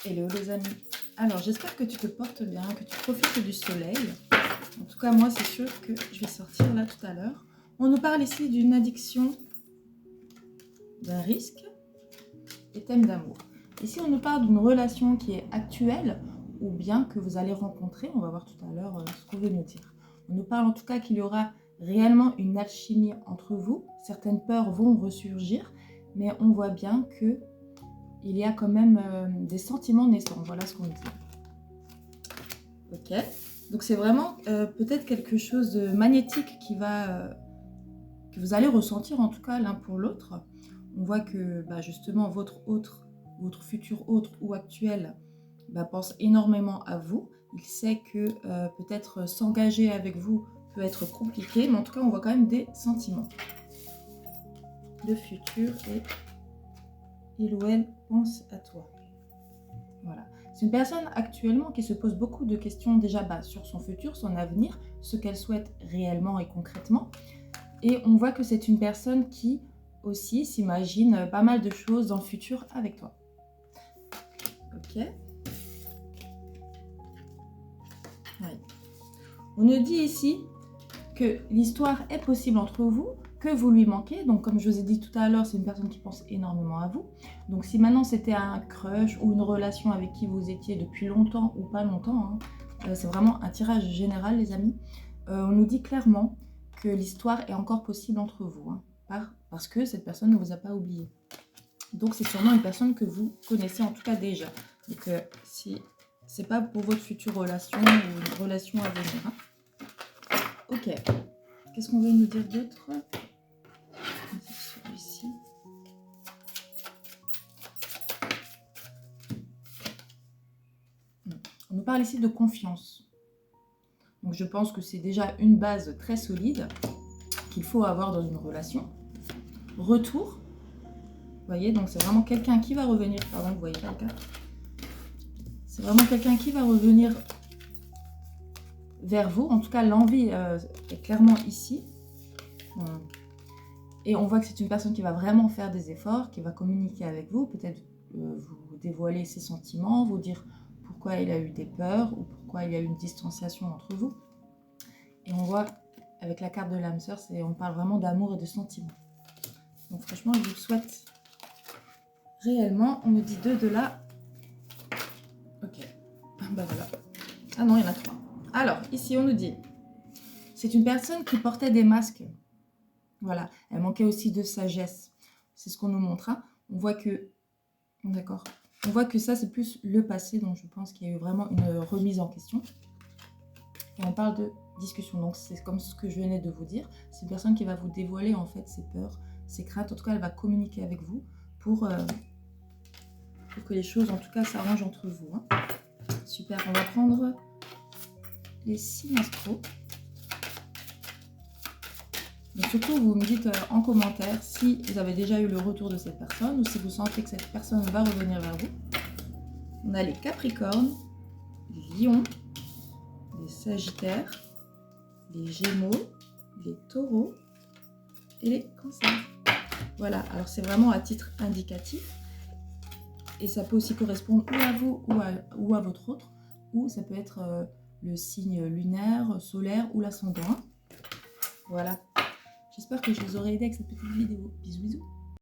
Hello les amis. Alors j'espère que tu te portes bien, que tu profites du soleil. En tout cas moi c'est sûr que je vais sortir là tout à l'heure. On nous parle ici d'une addiction, d'un risque et thème d'amour. Ici on nous parle d'une relation qui est actuelle ou bien que vous allez rencontrer. On va voir tout à l'heure ce qu'on veut nous dire. On nous parle en tout cas qu'il y aura réellement une alchimie entre vous. Certaines peurs vont ressurgir, mais on voit bien que il y a quand même des sentiments naissants. Voilà ce qu'on dit. Ok. Donc c'est vraiment peut-être quelque chose de magnétique que vous allez ressentir en tout cas l'un pour l'autre. On voit que justement votre futur autre ou actuel pense énormément à vous. Il sait que peut-être s'engager avec vous peut être compliqué, mais en tout cas on voit quand même des sentiments. Le futur et il ou elle pense à toi. Voilà. C'est une personne actuellement qui se pose beaucoup de questions déjà sur son futur, son avenir, ce qu'elle souhaite réellement et concrètement. Et on voit que c'est une personne qui aussi s'imagine pas mal de choses dans le futur avec toi. Ok. Oui. On nous dit ici que l'histoire est possible entre vous, que vous lui manquez. Donc comme je vous ai dit tout à l'heure, c'est une personne qui pense énormément à vous. Donc si maintenant c'était un crush ou une relation avec qui vous étiez depuis longtemps ou pas longtemps, c'est vraiment un tirage général les amis. On nous dit clairement que l'histoire est encore possible entre vous, parce que cette personne ne vous a pas oublié. Donc c'est sûrement une personne que vous connaissez en tout cas déjà. Donc si c'est pas pour votre future relation ou une relation à venir. Ok. Qu'est-ce qu'on veut nous dire d'autre? Celui-ci. On nous parle ici de confiance. Donc je pense que c'est déjà une base très solide qu'il faut avoir dans une relation. Retour. Vous voyez, donc c'est vraiment quelqu'un qui va revenir. Pardon, vous voyez pas le cas. C'est vraiment quelqu'un qui va revenir vers vous. En tout cas, l'envie est clairement ici. Et on voit que c'est une personne qui va vraiment faire des efforts, qui va communiquer avec vous, peut-être vous dévoiler ses sentiments, vous dire pourquoi il a eu des peurs ou pourquoi il y a eu une distanciation entre vous. Et on voit, avec la carte de l'âme sœur, on parle vraiment d'amour et de sentiments. Donc franchement, je vous souhaite réellement, on me dit 2 de là. Ok, voilà. Ah non, il y en a 3. Alors, ici, on nous dit, c'est une personne qui portait des masques. Voilà, elle manquait aussi de sagesse. C'est ce qu'on nous montre. On voit que, d'accord, on voit que ça, c'est plus le passé, donc je pense qu'il y a eu vraiment une remise en question. Et on parle de discussion, donc c'est comme ce que je venais de vous dire. C'est une personne qui va vous dévoiler en fait ses peurs, ses craintes. En tout cas, elle va communiquer avec vous pour que les choses, en tout cas, s'arrangent entre vous. Super, on va prendre les signes astro. Donc surtout, vous me dites en commentaire si vous avez déjà eu le retour de cette personne ou si vous sentez que cette personne va revenir vers vous. On a les Capricornes, les Lions, les Sagittaires, les Gémeaux, les Taureaux et les Cancers. Voilà, alors c'est vraiment à titre indicatif et ça peut aussi correspondre ou à vous ou à votre autre, ou ça peut être le signe lunaire, solaire ou l'ascendant. Voilà. J'espère que je vous aurai aidé avec cette petite vidéo. Bisous bisous.